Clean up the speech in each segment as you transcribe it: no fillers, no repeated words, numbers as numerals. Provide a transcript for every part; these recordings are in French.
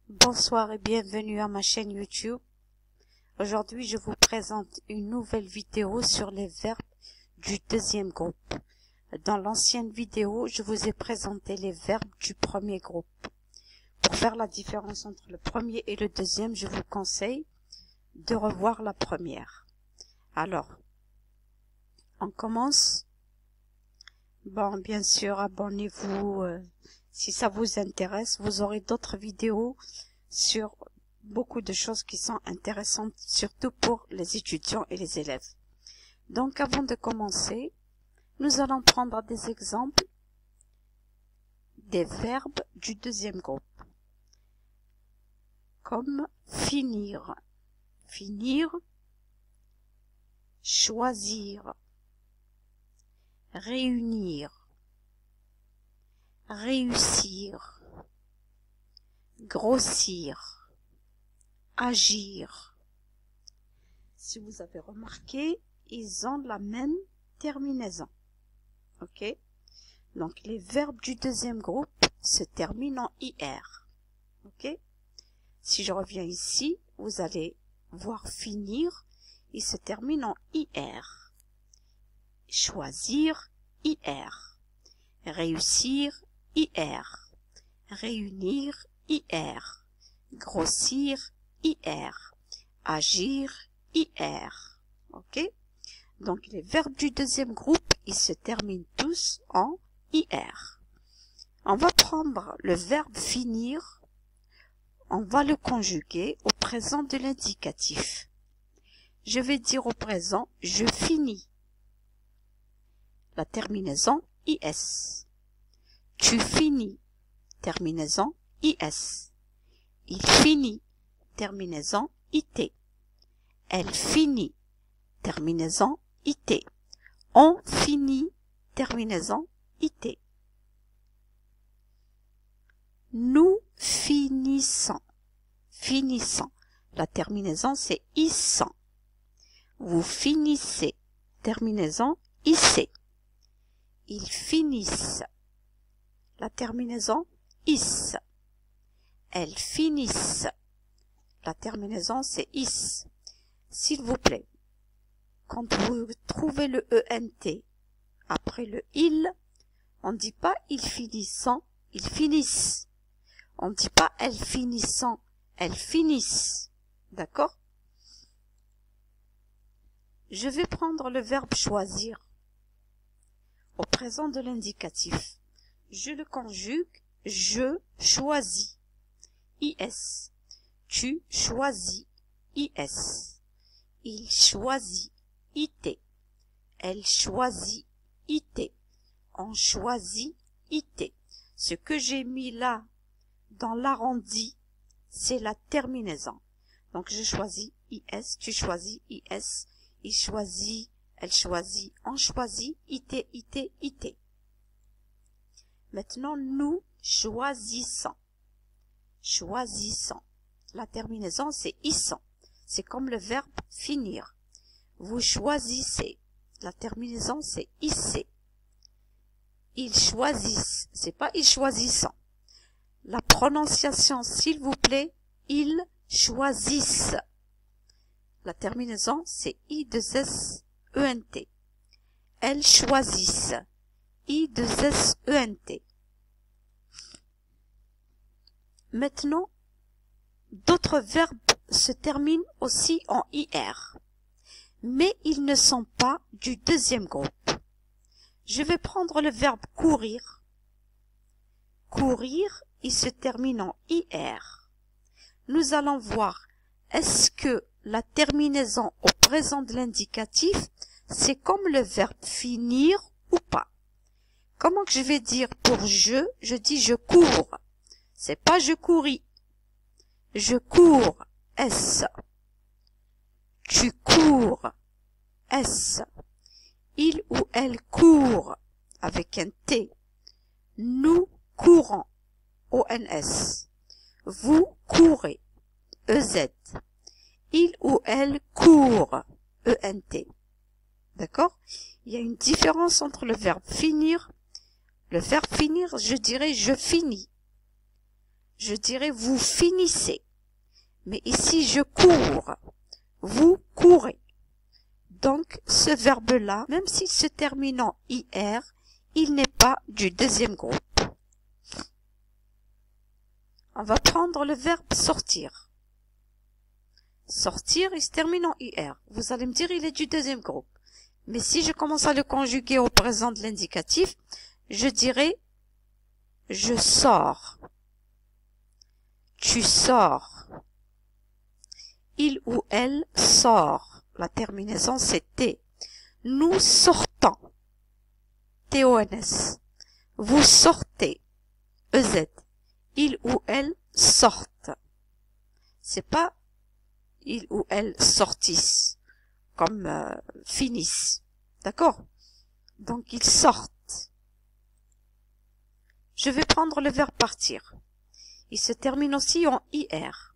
Bonsoir et bienvenue à ma chaîne YouTube. Aujourd'hui, je vous présente une nouvelle vidéo sur les verbes du deuxième groupe. Dans l'ancienne vidéo, je vous ai présenté les verbes du premier groupe. Pour faire la différence entre le premier et le deuxième, je vous conseille de revoir la première. Alors, on commence. Bon, bien sûr, abonnez-vous. Si ça vous intéresse, vous aurez d'autres vidéos sur beaucoup de choses qui sont intéressantes, surtout pour les étudiants et les élèves. Donc, avant de commencer, nous allons prendre des exemples des verbes du deuxième groupe. Comme finir, finir, choisir, réunir, réussir, grossir, agir. Si vous avez remarqué, ils ont la même terminaison. Ok? Donc, les verbes du deuxième groupe se terminent en IR. Ok? Si je reviens ici, vous allez voir finir, il se termine en IR. Choisir, IR. Réussir, IR. Réunir, IR. Grossir, IR. Agir, IR. Ok? Donc, les verbes du deuxième groupe, ils se terminent tous en IR. On va prendre le verbe finir, on va le conjuguer au présent de l'indicatif. Je vais dire au présent, je finis. La terminaison IS. Tu finis. Terminaison IS. Il finit. Terminaison IT. Elle finit. Terminaison IT. On finit. Terminaison IT. Nous finissons. Finissant. La terminaison c'est issant. Vous finissez. Terminaison IC. Ils finissent. La terminaison is. Elles finissent. La terminaison c'est is. S'il vous plaît, quand vous trouvez le ENT après le il, on ne dit pas ils finissant, ils finissent. On ne dit pas elles finissant, elles finissent. D'accord? Je vais prendre le verbe choisir au présent de l'indicatif. Je le conjugue, je choisis. IS. Tu choisis. IS. Il choisit. IT. Elle choisit. IT. On choisit. IT. Ce que j'ai mis là dans l'arrondi, c'est la terminaison. Donc je choisis IS, tu choisis IS, il choisit, elle choisit, on choisit IT, IT, IT. Maintenant, nous choisissons. Choisissons. La terminaison, c'est issant. C'est comme le verbe finir. Vous choisissez. La terminaison, c'est isser. Ils choisissent. C'est pas ils choisissent. La prononciation, s'il vous plaît, ils choisissent. La terminaison, c'est I2SENT. Elles choisissent. I2SENT. Maintenant, d'autres verbes se terminent aussi en IR, mais ils ne sont pas du deuxième groupe. Je vais prendre le verbe courir. Courir, il se termine en IR. Nous allons voir, est-ce que la terminaison au présent de l'indicatif, c'est comme le verbe finir ou pas? Comment que je vais dire pour je dis je cours. C'est pas je couris. Je cours. S. Tu cours. S. Il ou elle court. Avec un T. Nous courons. ONS. Vous courez. EZ. Il ou elle court. ENT. D'accord? Il y a une différence entre le verbe finir. Le verbe finir, je dirais je finis. je dirais vous finissez. Mais ici, je cours. Vous courez. Donc, ce verbe-là, même s'il se termine en IR, il n'est pas du deuxième groupe. On va prendre le verbe sortir. Sortir, il se termine en IR. Vous allez me dire, il est du deuxième groupe. Mais si je commence à le conjuguer au présent de l'indicatif, je dirais je sors. Tu sors. Il ou elle sort. La terminaison c'est T. Nous sortons. T-O-N-S. Vous sortez. E-Z. Il ou elle sortent. C'est pas il ou elle sortissent. Comme finissent. D'accord? Donc ils sortent. Je vais prendre le verbe partir. Il se termine aussi en IR.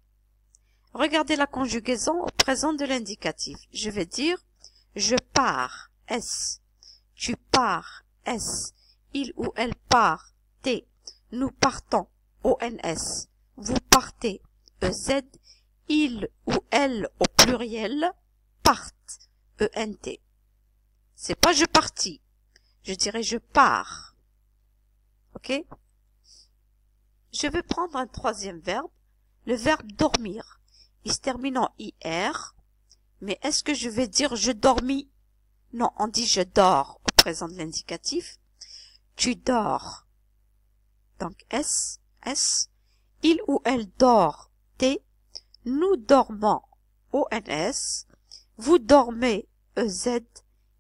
Regardez la conjugaison au présent de l'indicatif. Je vais dire je pars, S. Tu pars, S. Il ou elle part, T. Nous partons, ONS. Vous partez, EZ. Il ou elle au pluriel partent, ENT. C'est pas je partis. Je dirais je pars. Ok? Je vais prendre un troisième verbe, le verbe dormir. Il se termine en IR, mais est-ce que je vais dire je dormis? Non, on dit je dors au présent de l'indicatif. Tu dors. Donc S, S. Il ou elle dort, T. Nous dormons, ONS. Vous dormez, EZ.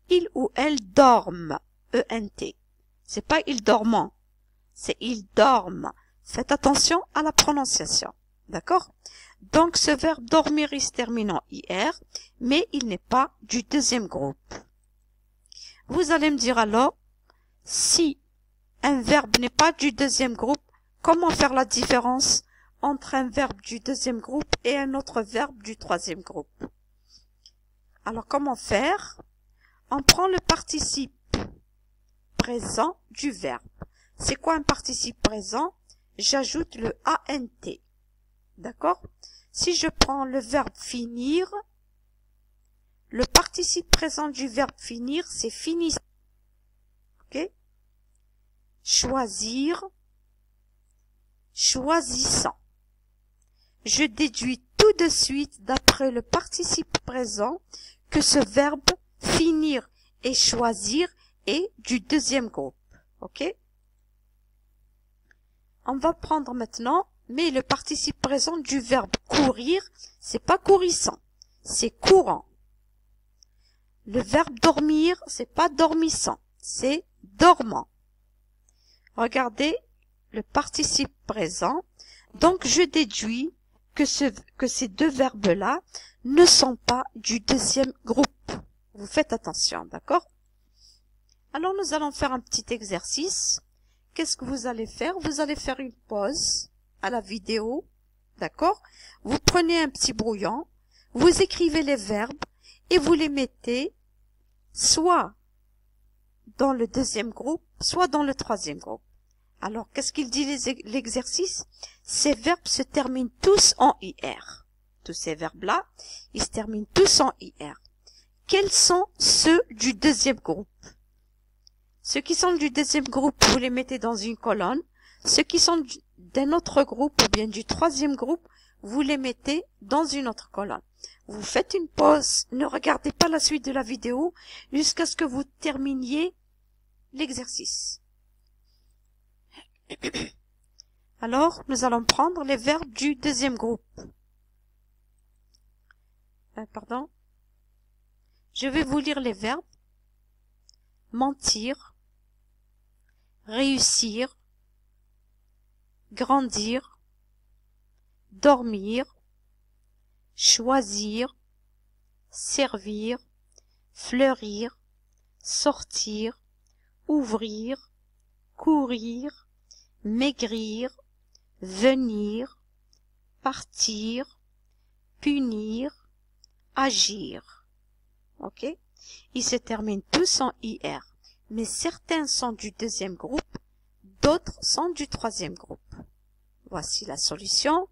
Il ou elle dorment, ENT. C'est pas ils dorment, c'est ils dorment. Faites attention à la prononciation. D'accord? Donc, ce verbe dormir, il se termine en IR, mais il n'est pas du deuxième groupe. Vous allez me dire alors, si un verbe n'est pas du deuxième groupe, comment faire la différence entre un verbe du deuxième groupe et un autre verbe du troisième groupe? Alors, comment faire? On prend le participe présent du verbe. C'est quoi un participe présent? J'ajoute le ANT. D'accord? Si je prends le verbe finir, le participe présent du verbe finir, c'est finissant. Ok? Choisir, choisissant. Je déduis tout de suite d'après le participe présent que ce verbe finir et choisir est du deuxième groupe. Ok? On va prendre maintenant, mais le participe présent du verbe courir, c'est pas courissant, c'est courant. Le verbe dormir, c'est pas dormissant, c'est dormant. Regardez le participe présent. Donc, je déduis que ces deux verbes-là ne sont pas du deuxième groupe. Vous faites attention, d'accord? Alors, nous allons faire un petit exercice. Qu'est-ce que vous allez faire? Vous allez faire une pause à la vidéo, d'accord? Vous prenez un petit brouillon, vous écrivez les verbes et vous les mettez soit dans le deuxième groupe, soit dans le troisième groupe. Alors, qu'est-ce qu'il dit l'exercice? Ces verbes se terminent tous en IR. Tous ces verbes-là, ils se terminent tous en IR. Quels sont ceux du deuxième groupe? Ceux qui sont du deuxième groupe, vous les mettez dans une colonne. Ceux qui sont d'un autre groupe ou bien du troisième groupe, vous les mettez dans une autre colonne. Vous faites une pause, ne regardez pas la suite de la vidéo jusqu'à ce que vous terminiez l'exercice. Alors, nous allons prendre les verbes du deuxième groupe. Pardon. Je vais vous lire les verbes. Mentir, réussir, grandir, dormir, choisir, servir, fleurir, sortir, ouvrir, courir, maigrir, venir, partir, punir, agir. Ok? Ils se terminent tous en IR, mais certains sont du deuxième groupe, d'autres sont du troisième groupe. Voici la solution.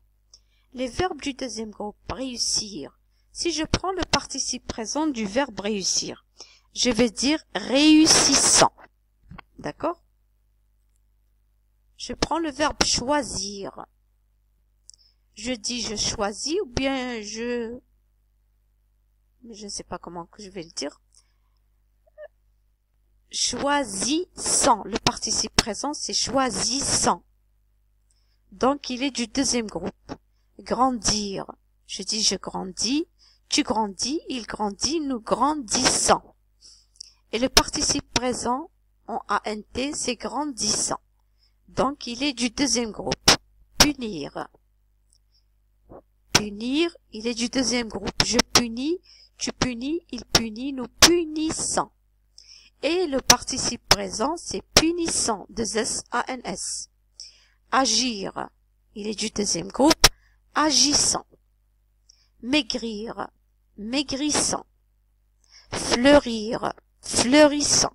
Les verbes du deuxième groupe, réussir. Si je prends le participe présent du verbe réussir, je vais dire réussissant. D'accord? Je prends le verbe choisir. Je dis je choisis ou bien je ne sais pas comment que je vais le dire. Choisissant. Le participe présent, c'est choisissant. Donc, il est du deuxième groupe. Grandir. Je dis je grandis. Tu grandis, il grandit, nous grandissons. Et le participe présent, en ANT, c'est grandissant. Donc, il est du deuxième groupe. Punir. Punir, il est du deuxième groupe. Je punis, tu punis, il punit, nous punissons. Et le participe présent, c'est punissant, S-A-N-S. Agir, il est du deuxième groupe. Agissant. Maigrir, maigrissant. Fleurir, fleurissant.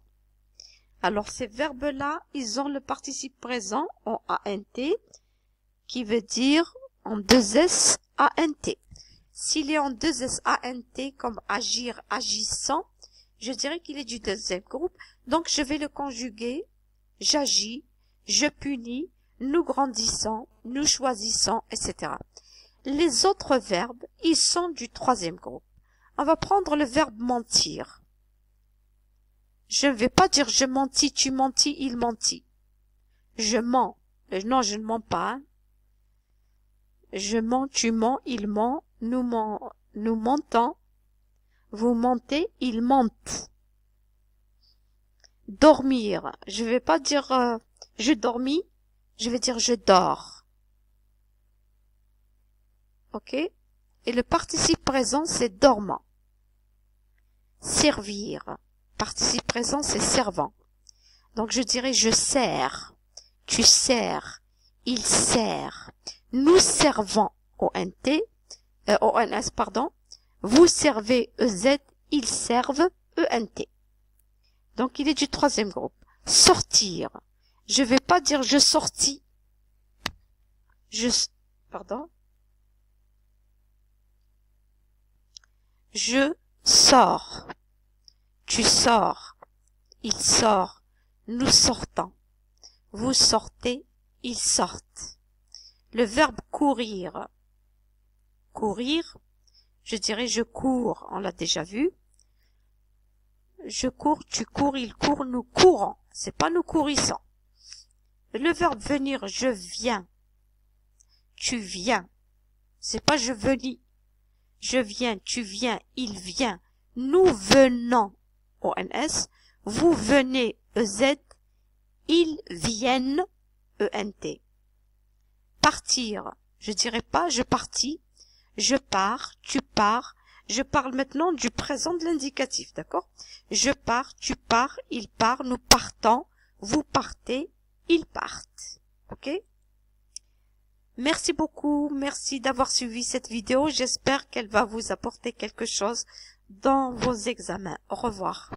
Alors, ces verbes-là, ils ont le participe présent en ANT, qui veut dire en 2S ANT. S'il est en 2S ANT, comme agir, agissant, je dirais qu'il est du deuxième groupe. Donc, je vais le conjuguer. J'agis, je punis, nous grandissons, nous choisissons, etc. Les autres verbes, ils sont du troisième groupe. On va prendre le verbe mentir. Je ne vais pas dire je mentis, tu mentis, il mentit. Je mens. Non, je ne mens pas. Hein. Je mens, tu mens, il ment, nous mentons, vous mentez, il mente. Dormir. Je ne vais pas dire je dormis, je vais dire je dors. Ok? Et le participe présent, c'est dormant. Servir. Participe présent, c'est servant. Donc, je dirais je sers. Tu sers. Il sert. Nous servons ONS, pardon. Vous servez EZ. Ils servent ENT. Donc, il est du troisième groupe. Sortir. Je vais pas dire je sortis. Pardon. Je sors. Tu sors. Il sort. Nous sortons. Vous sortez. Ils sortent. Le verbe courir. Courir. Je dirais je cours. On l'a déjà vu. Je cours, tu cours, il court, nous courons. C'est pas nous courissons. Le verbe venir, je viens. Tu viens. C'est pas je venis. Je viens, tu viens, il vient. Nous venons. ONS. Vous venez. EZ. Ils viennent. ENT. Partir. Je dirais pas je partis. Je pars, tu pars. Je parle maintenant du présent de l'indicatif, d'accord? Je pars, tu pars, il part, nous partons, vous partez, ils partent. Ok? Merci beaucoup, merci d'avoir suivi cette vidéo. J'espère qu'elle va vous apporter quelque chose dans vos examens. Au revoir.